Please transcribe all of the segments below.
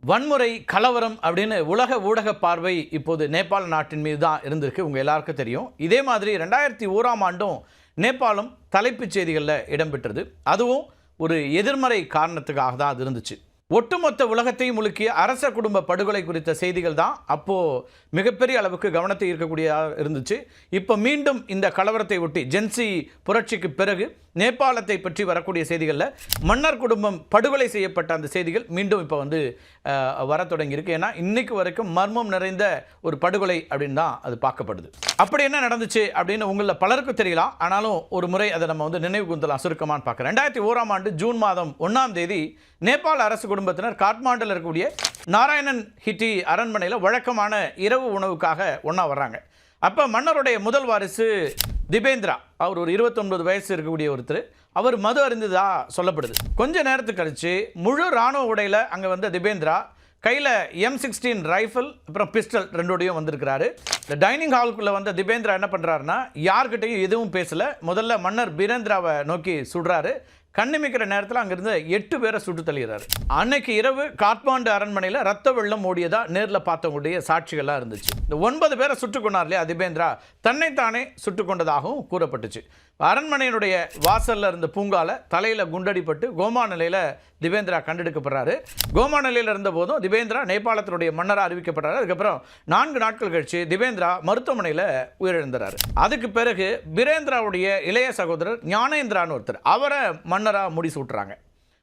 வன்முறை கலவரம் அப்படின்னு உலக ஊடக பார்வை இப்போது நேபாள நாட்டின் மீது தான் இருந்திருக்கு. உங்கள் எல்லாருக்கும் தெரியும். இதே மாதிரி 2001ஆம் ஆண்டும் நேபாளம் தலைப்புச் செய்திகளில் இடம்பெற்றது. அதுவும் ஒரு எதிர்மறை காரணத்துக்காக தான் அது இருந்துச்சு. ஒட்டுமொத்த உலகத்தையும் முழுக்கிய அரச குடும்ப படுகொலை குறித்த செய்திகள் தான் அப்போது மிகப்பெரிய அளவுக்கு கவனத்தை ஈர்க்கக்கூடியதாக இருந்துச்சு. இப்போ மீண்டும் இந்த கலவரத்தை ஒட்டி ஜென்சி புரட்சிக்கு பிறகு நேபாளத்தை பற்றி வரக்கூடிய செய்திகளில் மன்னர் குடும்பம் படுகொலை செய்யப்பட்ட அந்த செய்திகள் மீண்டும் இப்போ வர தொடங்கியிருக்கு. ஏன்னா இன்னைக்கு வரைக்கும் மர்மம் நிறைந்த ஒரு படுகொலை அப்படின்னு தான் அது பார்க்கப்படுது. அப்படி என்ன நடந்துச்சு அப்படின்னு உங்களில் பலருக்கும் தெரியலாம். ஆனாலும் ஒரு முறை அதை நம்ம நினைவு கூந்தலாம் சுருக்கமானு பார்க்குறேன். 2001ஆம் ஆண்டு ஜூன் மாதம் 1ஆம் தேதி நேபாள அரசு குடும்பத்தினர் காட்மாண்டில் இருக்கக்கூடிய நாராயணன் ஹிட்டி அரண்மனையில் வழக்கமான இரவு உணவுக்காக ஒன்றா வர்றாங்க. அப்போ மன்னருடைய முதல் வாரிசு திபேந்திரா, அவர் ஒரு 29 வயசு இருக்கக்கூடிய ஒருத்தர். அவர் மது அருந்ததா சொல்லப்படுது. கொஞ்ச நேரத்துக்கு கழிச்சு முழு இராணுவ உடையில் அங்கே வந்த திபேந்திரா கையில் M16 ரைஃபிள் அப்புறம் பிஸ்டல் ரெண்டோடையும் வந்திருக்கிறாரு. இந்த டைனிங் ஹாலுக்குள்ளே வந்த திபேந்திரா என்ன பண்ணுறாருன்னா, யார்கிட்டையும் எதுவும் பேசலை. முதல்ல மன்னர் பீரேந்திராவை நோக்கி சுடுறாரு. கண்ணிமிக்கிற நேரத்தில் அங்கிருந்து 8 பேரை சுட்டு தள்ளிடுறாரு. அன்னைக்கு இரவு காட்மாண்டு அரண்மனையில் ரத்த வெள்ளம் ஓடியதா நேரில் பார்த்தவங்களுடைய சாட்சிகள்லாம் இருந்துச்சு. இந்த 9 பேரை சுட்டு கொண்டார் இல்லையா திபேந்திரா, தன்னைத்தானே சுட்டு கொண்டதாகவும் கூறப்பட்டுச்சு. அரண்மனையினுடைய வாசலில் இருந்த பூங்கால தலையில் குண்டடிப்பட்டு கோமா நிலையில் திபேந்திரா கண்டெடுக்கப்படுறாரு. கோமா நிலையில் இருந்த போதும் திபேந்திரா நேபாளத்தினுடைய மன்னராக அறிவிக்கப்படுறாரு. அதுக்கப்புறம் 4 நாட்கள் கழிச்சு திபேந்திரா மருத்துவமனையில் உயிரிழந்தார். அதுக்கு பிறகு பீரேந்திராவுடைய இளைய சகோதரர் ஞானேந்திரான்னு ஒருத்தர், அவரை மன்னராக முடிசூட்டுறாங்க.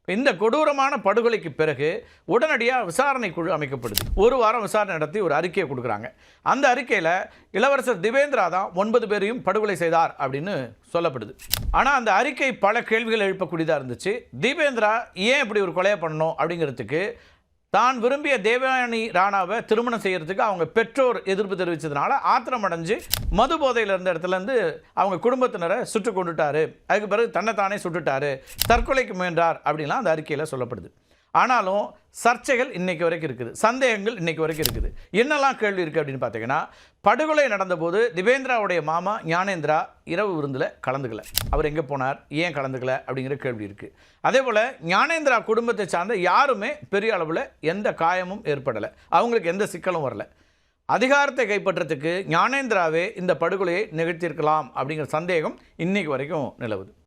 இந்த கொடூரமான படுகொலைக்கு பிறகு உடனடியாக விசாரணை குழு அமைக்கப்படுது. ஒரு வாரம் விசாரணை நடத்தி ஒரு அறிக்கையை கொடுக்குறாங்க. அந்த அறிக்கையில் இளவரசர் திபேந்திரா தான் 9 பேரையும் படுகொலை செய்தார் அப்படின்னு சொல்லப்படுது. ஆனால் அந்த அறிக்கை பல கேள்விகள் எழுப்பக்கூடியதாக இருந்துச்சு. திபேந்திரா ஏன் இப்படி ஒரு கொலையை பண்ணணும் அப்படிங்கிறதுக்கு, தான் விரும்பிய தேவயானி ராணாவை திருமணம் செய்கிறதுக்கு அவங்க பெற்றோர் எதிர்ப்பு தெரிவித்ததுனால ஆத்திரம் அடைஞ்சு மது போதையில் இருந்த இடத்துலேருந்து அவங்க குடும்பத்தினரை சுட்டு கொண்டுட்டாரு. அதுக்கு பிறகு தன்னைத்தானே சுட்டுட்டாரு, தற்கொலைக்கு முயன்றார் அப்படின்லாம் அந்த அறிக்கையில் சொல்லப்படுது. ஆனாலும் சர்ச்சைகள் இன்றைக்கு வரைக்கும் இருக்குது, சந்தேகங்கள் இன்றைக்கு வரைக்கும் இருக்குது. என்னெல்லாம் கேள்வி இருக்குது அப்படின்னு பார்த்தீங்கன்னா, படுகொலை நடந்தபோது திபேந்திராவுடைய மாமா ஞானேந்திரா இரவு விருந்தில் கலந்துக்கல. அவர் எங்கே போனார், ஏன் கலந்துக்கல அப்படிங்கிற கேள்வி இருக்குது. அதே போல் ஞானேந்திரா குடும்பத்தை சார்ந்த யாருமே பெரிய அளவில் எந்த காயமும் ஏற்படலை, அவங்களுக்கு எந்த சிக்கலும் வரல. அதிகாரத்தை கைப்பற்றத்துக்கு ஞானேந்திராவே இந்த படுகொலையை நிகழ்த்தியிருக்கலாம் அப்படிங்கிற சந்தேகம் இன்றைக்கு வரைக்கும் நிலவுது.